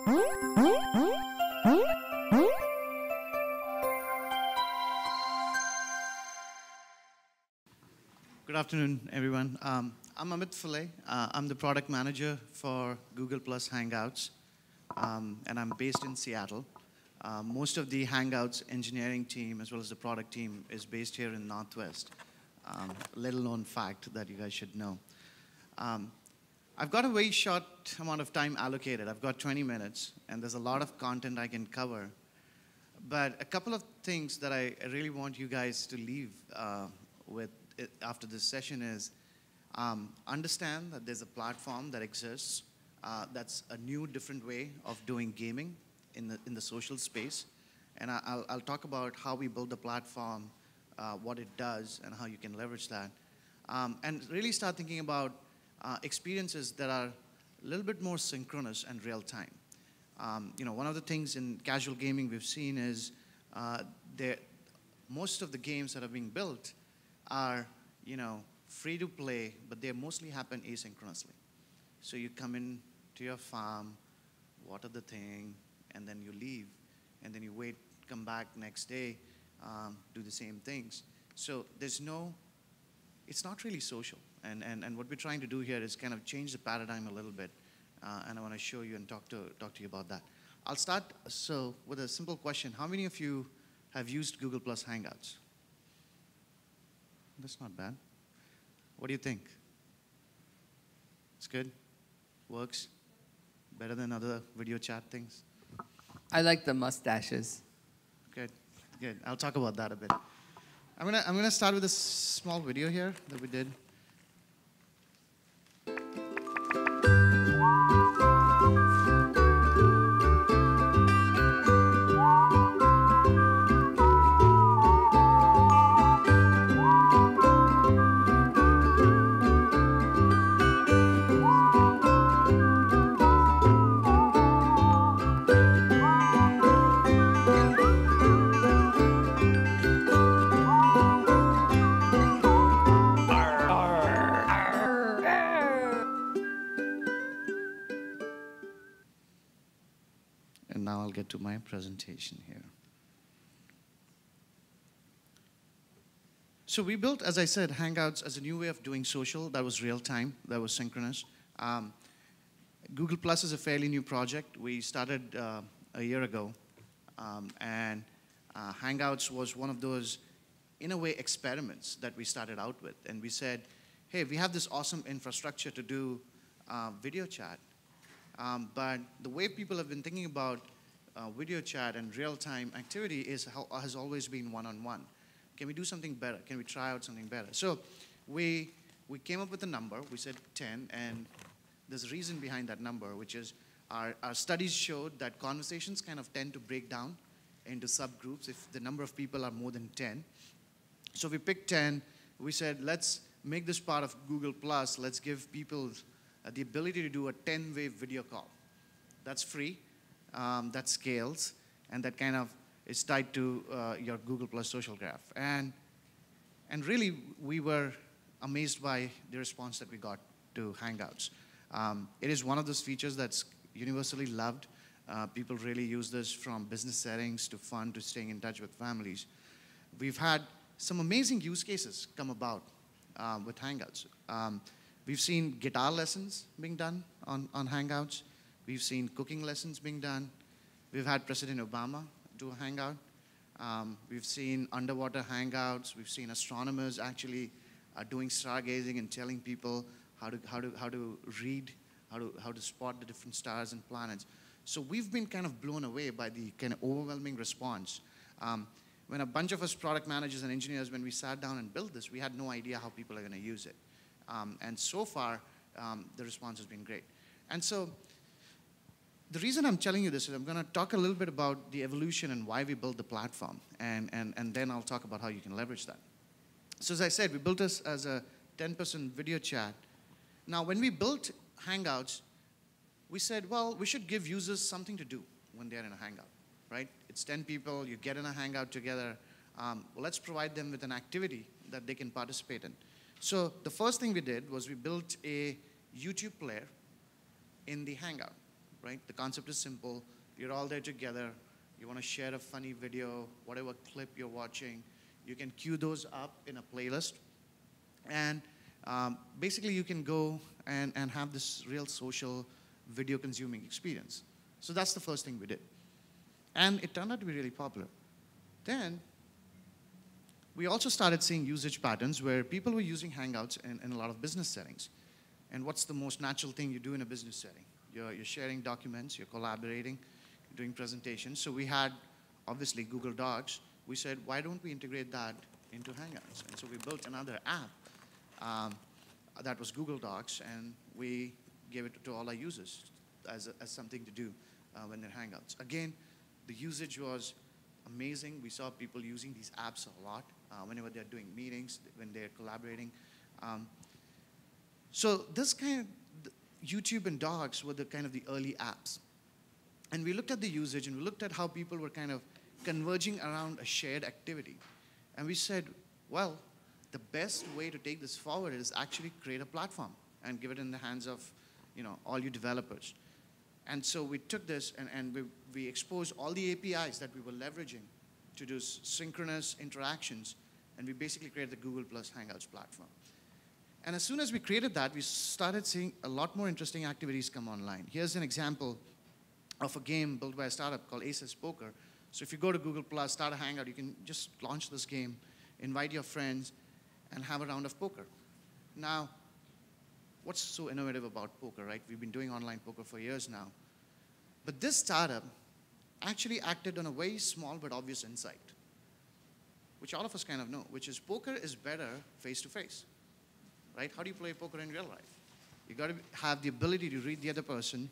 Good afternoon, everyone. I'm Amit FULAY. I'm the product manager for Google Plus Hangouts, and I'm based in Seattle. Most of the Hangouts engineering team, as well as the product team, is based here in Northwest. Little known fact that you guys should know. I've got a very short amount of time allocated. I've got 20 minutes, and there's a lot of content I can cover. But a couple of things that I really want you guys to leave with after this session is understand that there's a platform that exists that's a new, different way of doing gaming in the social space. And I'll talk about how we build the platform, what it does, and how you can leverage that. And really start thinking about experiences that are a little bit more synchronous and real time. One of the things in casual gaming we've seen is most of the games that are being built are, free to play, but they mostly happen asynchronously. So you come in to your farm, water the thing, and then you leave, and then you wait, come back next day, do the same things. So it's not really social. And what we're trying to do here is kind of change the paradigm a little bit, and I want to show you and talk to you about that. I'll start with a simple question. How many of you have used Google Plus Hangouts? That's not bad. What do you think? It's good? Works? Better than other video chat things? I like the mustaches. Good. I'll talk about that a bit. I'm gonna start with a small video here that we did. And now I'll get to my presentation here. So we built, as I said, Hangouts as a new way of doing social that was real time, that was synchronous. Google Plus is a fairly new project. We started a year ago, and Hangouts was one of those, in a way, experiments that we started out with. And we said, hey, we have this awesome infrastructure to do video chat. But the way people have been thinking about video chat and real-time activity has always been one-on-one. Can we do something better? Can we try out something better? So we came up with a number. We said 10, and there's a reason behind that number, which is our studies showed that conversations kind of tend to break down into subgroups if the number of people are more than 10. So we picked 10. We said, let's make this part of Google Plus. Let's give people the ability to do a 10-way video call. That's free, that scales, and that kind of is tied to your Google Plus social graph. And really, we were amazed by the response that we got to Hangouts. It is one of those features that's universally loved. People really use this from business settings to fun to staying in touch with families. We've had some amazing use cases come about with Hangouts. We've seen guitar lessons being done on Hangouts. We've seen cooking lessons being done. We've had President Obama do a Hangout. We've seen underwater Hangouts. We've seen astronomers actually doing stargazing and telling people how to read, how to spot the different stars and planets. So we've been kind of blown away by the kind of overwhelming response. When a bunch of us product managers and engineers, when we sat down and built this, we had no idea how people are going to use it. And so far, the response has been great. And so the reason I'm telling you this is I'm going to talk a little bit about the evolution and why we built the platform. And then I'll talk about how you can leverage that. So as I said, we built this as a 10-person video chat. Now, when we built Hangouts, we said, well, we should give users something to do when they're in a Hangout, right? It's 10 people. You get in a Hangout together. Well, let's provide them with an activity that they can participate in. So the first thing we did was we built a YouTube player in the Hangout. right? The concept is simple. You're all there together. You want to share a funny video, whatever clip you're watching. You can queue those up in a playlist. And basically, you can go and have this real social video consuming experience. So that's the first thing we did. And it turned out to be really popular. Then we also started seeing usage patterns where people were using Hangouts in a lot of business settings. And what's the most natural thing you do in a business setting? You're sharing documents, you're collaborating, you're doing presentations. So we had, obviously, Google Docs. We said, why don't we integrate that into Hangouts? And so we built another app that was Google Docs, and we gave it to all our users as something to do when they're Hangouts. Again, the usage was amazing. We saw people using these apps a lot whenever they're doing meetings, when they're collaborating. So this kind of, YouTube and Docs were the kind of the early apps. And we looked at the usage, and we looked at how people were kind of converging around a shared activity. And we said, well, the best way to take this forward is actually create a platform and give it in the hands of all you developers. And so we took this and we exposed all the APIs that we were leveraging to do synchronous interactions, and we basically created the Google Plus Hangouts platform. And as soon as we created that, we started seeing a lot more interesting activities come online. Here's an example of a game built by a startup called Aces Poker. So if you go to Google Plus, start a Hangout, you can just launch this game, invite your friends, and have a round of poker. Now, what's so innovative about poker, right? We've been doing online poker for years now. But this startup actually acted on a very small but obvious insight, which all of us kind of know, which is poker is better face-to-face, right? How do you play poker in real life? You got to have the ability to read the other person,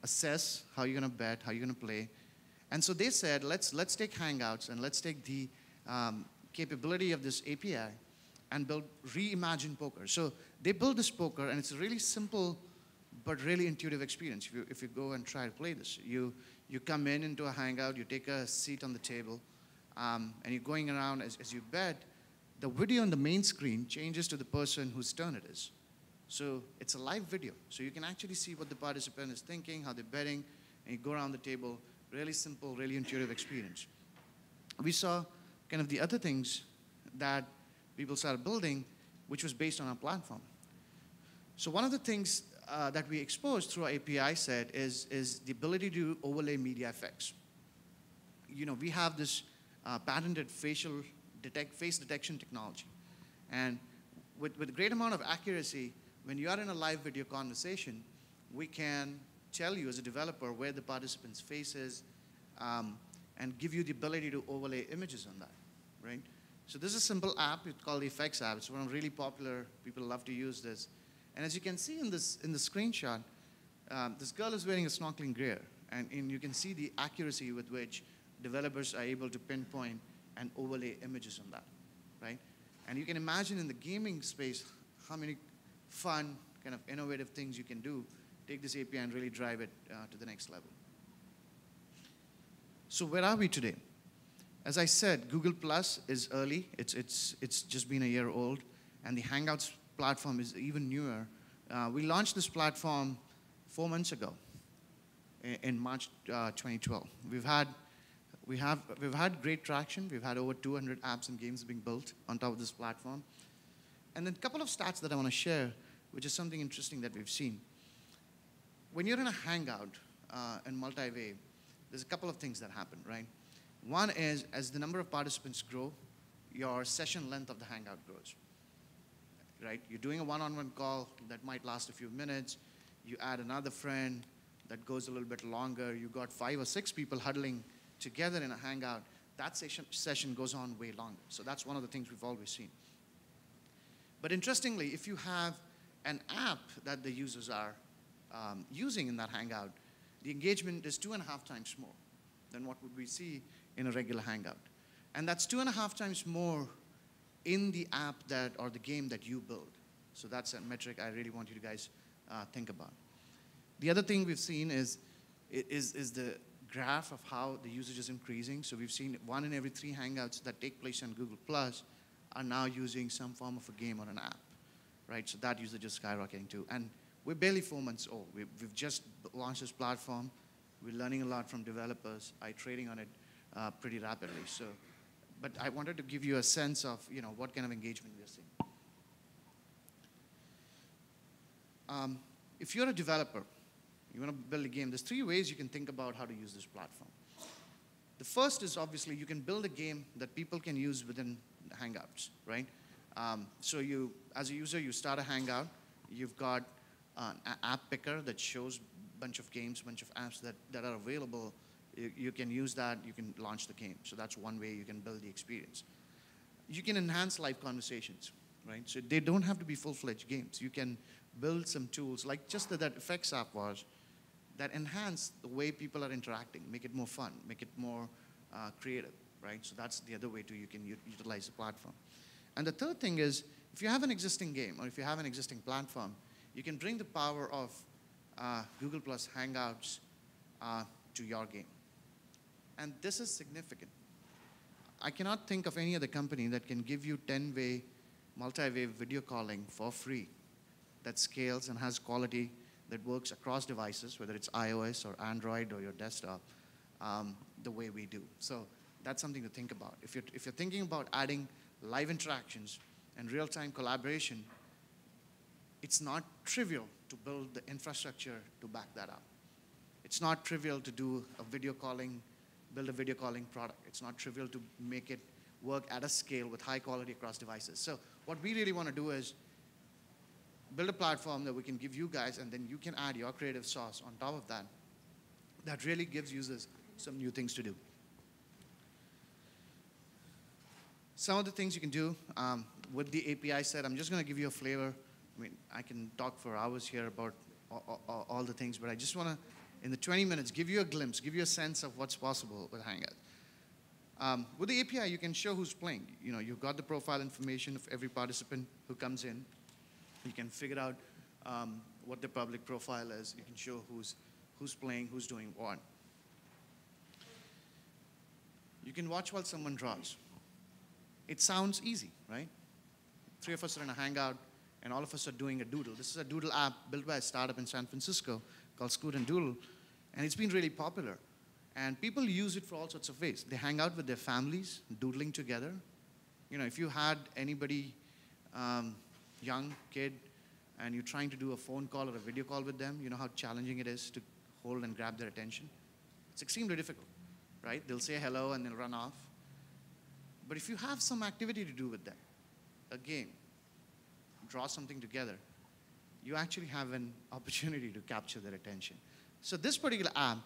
assess how you're going to bet, how you're going to play. And so they said, let's take Hangouts and let's take the capability of this API and reimagine poker. So they built this poker, and it's a really simple but really intuitive experience. If you go and try to play this, you come into a Hangout, you take a seat on the table, and you're going around as you bet. The video on the main screen changes to the person whose turn it is. So it's a live video. So you can actually see what the participant is thinking, how they're betting, and you go around the table. Really simple, really intuitive experience. We saw kind of the other things that people started building, which was based on our platform. So one of the things that we exposed through our API set is the ability to overlay media effects. We have this patented face detection technology. And with a great amount of accuracy, when you are in a live video conversation, we can tell you as a developer where the participant's face is and give you the ability to overlay images on that, right? So this is a simple app. It's called the Effects app. It's one of really popular. People love to use this. And as you can see in the screenshot, this girl is wearing a snorkeling gear. And you can see the accuracy with which developers are able to pinpoint and overlay images on that, right? And you can imagine in the gaming space how many fun, kind of innovative things you can do. Take this API and really drive it to the next level. So where are we today? As I said, Google Plus is early. It's just been a year old, and the Hangouts platform is even newer. We launched this platform 4 months ago, in March 2012. We've had great traction. We've had over 200 apps and games being built on top of this platform. And then a couple of stats that I want to share, which is something interesting that we've seen. When you're in a Hangout in multi-way, there's a couple of things that happen, right? One is, as the number of participants grow, your session length of the Hangout grows, right? You're doing a one-on-one call that might last a few minutes. You add another friend that goes a little bit longer. You got 5 or 6 people huddling together in a Hangout. That session goes on way longer. So that's one of the things we've always seen. But interestingly, if you have an app that the users are using in that Hangout, the engagement is 2.5 times more than what would we see in a regular Hangout. And that's 2.5 times more in the app or the game that you build. So that's a metric I really want you guys think about. The other thing we've seen is the graph of how the usage is increasing. So we've seen 1 in every 3 Hangouts that take place on Google Plus are now using some form of a game or an app, right? So that usage is skyrocketing too. And we're barely 4 months old. We've just launched this platform. We're learning a lot from developers, iterating on it pretty rapidly. So, but I wanted to give you a sense of what kind of engagement we're seeing. If you're a developer, you want to build a game, there's 3 ways you can think about how to use this platform. The first is obviously you can build a game that people can use within Hangouts, right? So you, as a user, you start a Hangout. You've got an app picker that shows a bunch of games, bunch of apps that are available. You can use that. You can launch the game. So that's one way you can build the experience. You can enhance live conversations, right? So they don't have to be full-fledged games. You can build some tools, like just that effects app was, that enhance the way people are interacting, make it more fun, make it more creative, right? So that's the other way you can utilize the platform. And the third thing is, if you have an existing game or if you have an existing platform, you can bring the power of Google Plus Hangouts to your game. And this is significant. I cannot think of any other company that can give you 10-way, multi-way video calling for free that scales and has quality that works across devices, whether it's iOS or Android or your desktop, the way we do. So that's something to think about. If you're thinking about adding live interactions and real-time collaboration, it's not trivial to build the infrastructure to back that up. It's not trivial to do a video calling, build a video calling product. It's not trivial to make it work at a scale with high quality across devices. So what we really want to do is build a platform that we can give you guys, and then you can add your creative sauce on top of that. That really gives users some new things to do. Some of the things you can do with the API set, I'm just going to give you a flavor. I mean, I can talk for hours here about all the things, but I just want to, in the 20 minutes, give you a glimpse, give you a sense of what's possible with Hangout. With the API, you can show who's playing. You've got the profile information of every participant who comes in. You can figure out what the public profile is. You can show who's playing, who's doing what. You can watch while someone draws. It sounds easy, right? 3 of us are in a Hangout, and all of us are doing a doodle. This is a doodle app built by a startup in San Francisco called Scoot and Doodle, and it's been really popular. And people use it for all sorts of ways. They hang out with their families, doodling together. If you had anybody, young kid, and you're trying to do a phone call or a video call with them, you know how challenging it is to hold and grab their attention? It's extremely difficult, right? They'll say hello and they'll run off. But if you have some activity to do with them, a game, draw something together, you actually have an opportunity to capture their attention. So this particular app,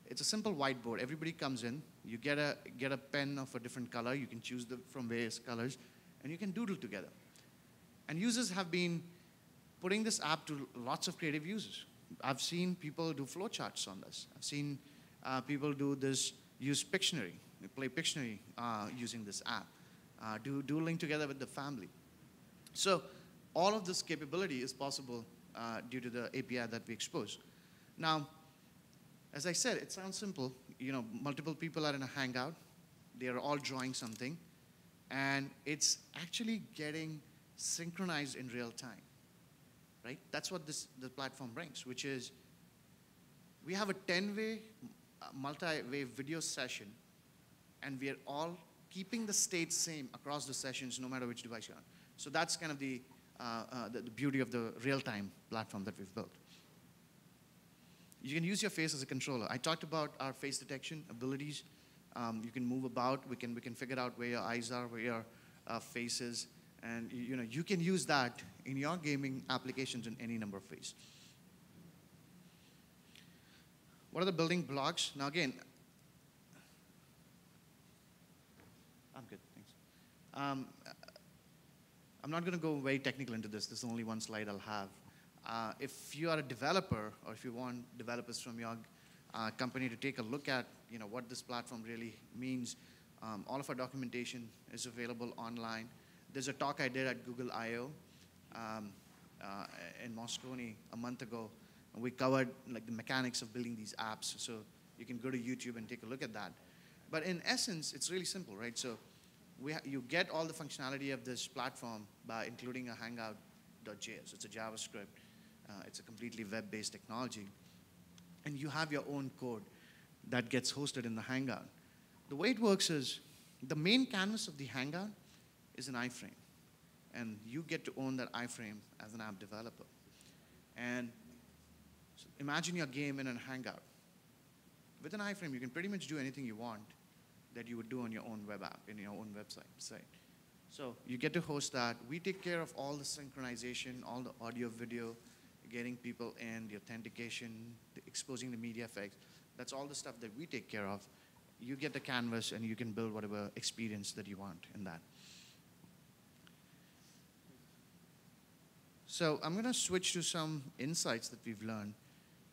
it's a simple whiteboard. Everybody comes in, you get a pen of a different color, you can choose from various colors, and you can doodle together. And users have been putting this app to lots of creative uses. I've seen people do flowcharts on this. I've seen people use Pictionary. They play Pictionary using this app. Do doodling together with the family. So all of this capability is possible due to the API that we expose. Now, as I said, it sounds simple. Multiple people are in a Hangout. They are all drawing something. And it's actually getting synchronized in real time, right? That's what the platform brings, which is we have a 10-way, multi-way video session, and we are all keeping the state same across the sessions, no matter which device you're on. So that's kind of the beauty of the real-time platform that we've built. You can use your face as a controller. I talked about our face detection abilities. You can move about. We can figure out where your eyes are, where your face is. And you can use that in your gaming applications in any number of ways. What are the building blocks? Now again, I'm good, thanks. I'm not going to go very technical into this. This is only one slide I'll have. If you are a developer, or if you want developers from your company to take a look at what this platform really means, all of our documentation is available online. There's a talk I did at Google I/O in Moscone a month ago, and we covered the mechanics of building these apps. So you can go to YouTube and take a look at that. But in essence, it's really simple, right? So you get all the functionality of this platform by including a Hangout.js. It's a JavaScript It's a completely web-based technology. And you have your own code that gets hosted in the Hangout. The way it works is the main canvas of the Hangout is an iframe. And you get to own that iframe as an app developer. And so imagine your game in a Hangout. With an iframe, you can pretty much do anything you want that you would do on your own web app, in your own website site. So you get to host that. We take care of all the synchronization, all the audio, video, getting people in, the authentication, exposing the media effects. That's all the stuff that we take care of. You get the canvas and you can build whatever experience that you want in that. So I'm going to switch to some insights that we've learned.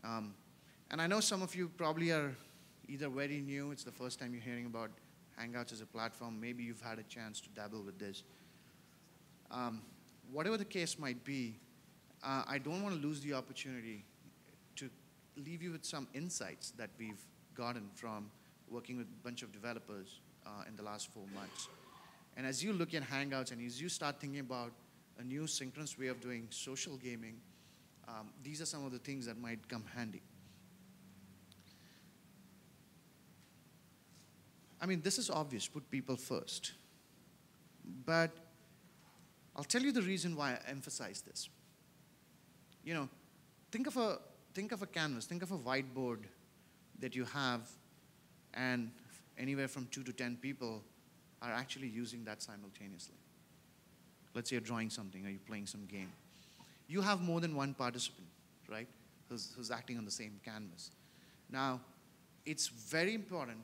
And I know some of you probably are either very new, it's the first time you're hearing about Hangouts as a platform, maybe you've had a chance to dabble with this. Whatever the case might be, I don't want to lose the opportunity to leave you with some insights that we've gotten from working with a bunch of developers in the last 4 months. And as you look at Hangouts and as you start thinking about a new synchronous way of doing social gaming, these are some of the things that might come handy. I mean, this is obvious, put people first. But I'll tell you the reason why I emphasize this. You know, think of a canvas, think of a whiteboard that you have, and anywhere from 2 to 10 people are actually using that simultaneously. Let's say you're drawing something or you're playing some game. You have more than one participant, right, who's acting on the same canvas. Now, it's very important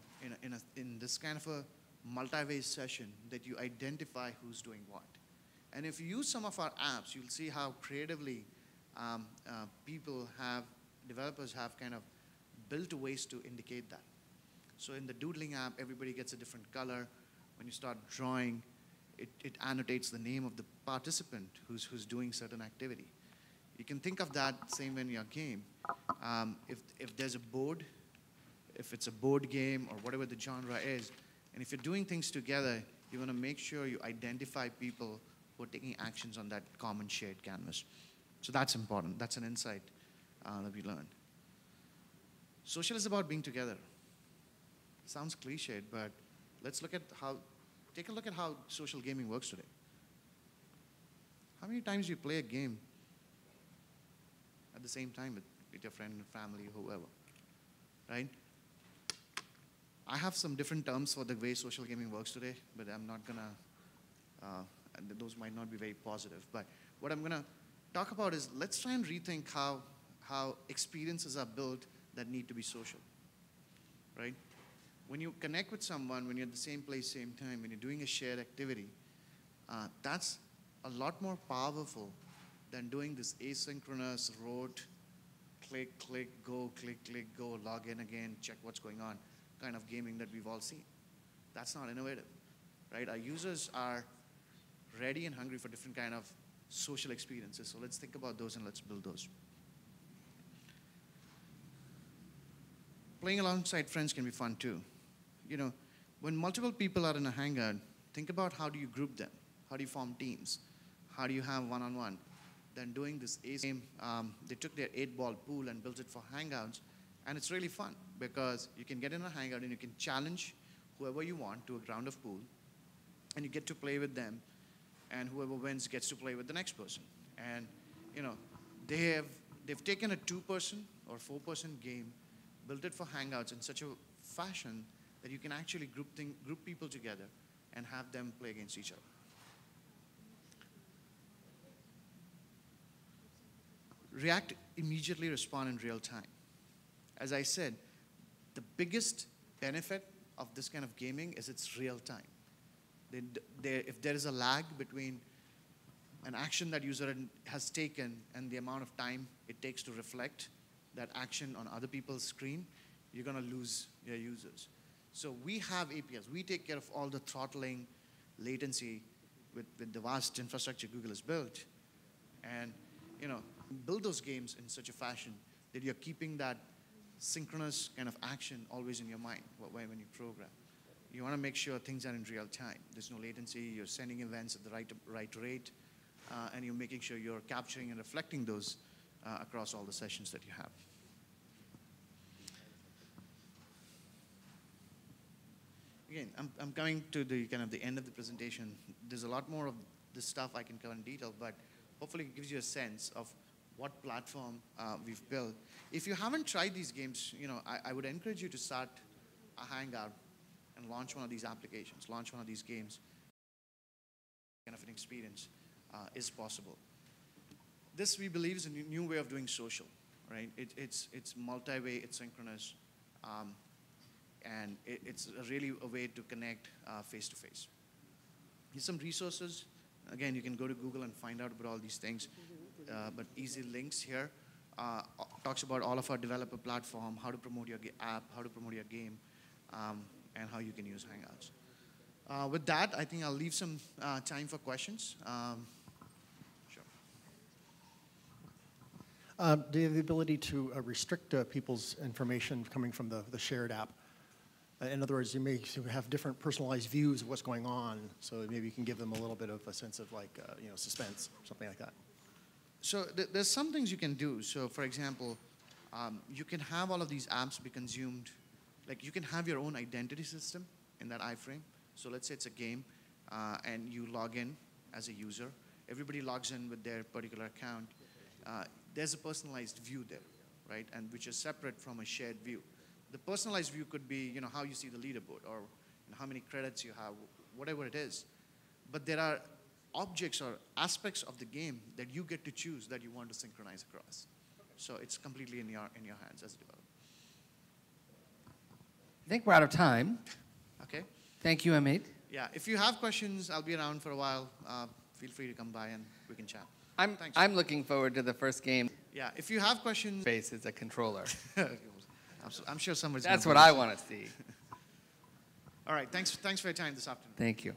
in this kind of a multi-way session that you identify who's doing what. And if you use some of our apps, you'll see how creatively developers have kind of built ways to indicate that. So in the doodling app, everybody gets a different color. When you start drawing, it annotates the name of the participant who's doing certain activity. You can think of that same in your game. If there's a board, if it's a board game or whatever the genre is, and if you're doing things together, you want to make sure you identify people who are taking actions on that common shared canvas. So that's important. That's an insight that we learned. Social is about being together. Sounds cliched, but let's take a look at how social gaming works today. How many times do you play a game at the same time with your friend, family, whoever, right? I have some different terms for the way social gaming works today, but I'm not gonna, those might not be very positive. But what I'm gonna talk about is let's try and rethink how experiences are built that need to be social, right? When you connect with someone, when you're at the same place, same time, when you're doing a shared activity, that's a lot more powerful than doing this asynchronous, rote, click, click, go, log in again, check what's going on kind of gaming that we've all seen. That's not innovative, right? Our users are ready and hungry for different kind of social experiences. So let's think about those and let's build those. Playing alongside friends can be fun too. You know, when multiple people are in a Hangout, think about how do you group them? How do you form teams? How do you have one-on-one? Then doing this game, they took their 8-ball pool and built it for Hangouts. And it's really fun because you can get in a Hangout and you can challenge whoever you want to a round of pool. And you get to play with them. And whoever wins gets to play with the next person. And, you know, they've taken a 2-person or 4-person game, built it for Hangouts in such a fashion that you can actually group people together and have them play against each other. React immediately, respond in real time. As I said, the biggest benefit of this kind of gaming is it's real time. If there is a lag between an action that user has taken and the amount of time it takes to reflect that action on other people's screen, you're going to lose your users. So we have APIs. We take care of all the throttling, latency with the vast infrastructure Google has built. And, you know, build those games in such a fashion that you're keeping that synchronous kind of action always in your mind when you program. You want to make sure things are in real time. There's no latency. You're sending events at the right rate, and you're making sure you're capturing and reflecting those across all the sessions that you have. Again, I'm coming to the kind of the end of the presentation. There's a lot more of this stuff I can cover in detail, but hopefully it gives you a sense of what platform we've built. If you haven't tried these games, I would encourage you to start a Hangout and launch one of these applications, launch one of these games. Kind of an experience is possible. This, we believe, is a new way of doing social, right? It's multi-way, it's synchronous, and it's really a way to connect face-to-face. Here's some resources. Again, you can go to Google and find out about all these things, but easy links here. Talks about all of our developer platform, how to promote your app, how to promote your game, and how you can use Hangouts. With that, I think I'll leave some time for questions. Sure. Do you have the ability to restrict people's information coming from the shared app? In other words, you may have different personalized views of what's going on, so maybe you can give them a little bit of a sense of like, suspense, something like that. So there's some things you can do. So for example, you can have all of these apps be consumed. Like you can have your own identity system in that iframe. So let's say it's a game, and you log in as a user. Everybody logs in with their particular account. There's a personalized view there, right? And which is separate from a shared view. The personalized view could be, how you see the leaderboard, or how many credits you have, whatever it is. But there are objects or aspects of the game that you get to choose that you want to synchronize across. So it's completely in your hands as a developer. I think we're out of time. Okay. Thank you, Amit. Yeah. If you have questions, I'll be around for a while. Feel free to come by and we can chat. Thanks. I'm looking forward to the first game. Yeah. If you have questions, Face is a controller. I'm sure somebody's. That's what I want to see. All right. Thanks for your time this afternoon. Thank you.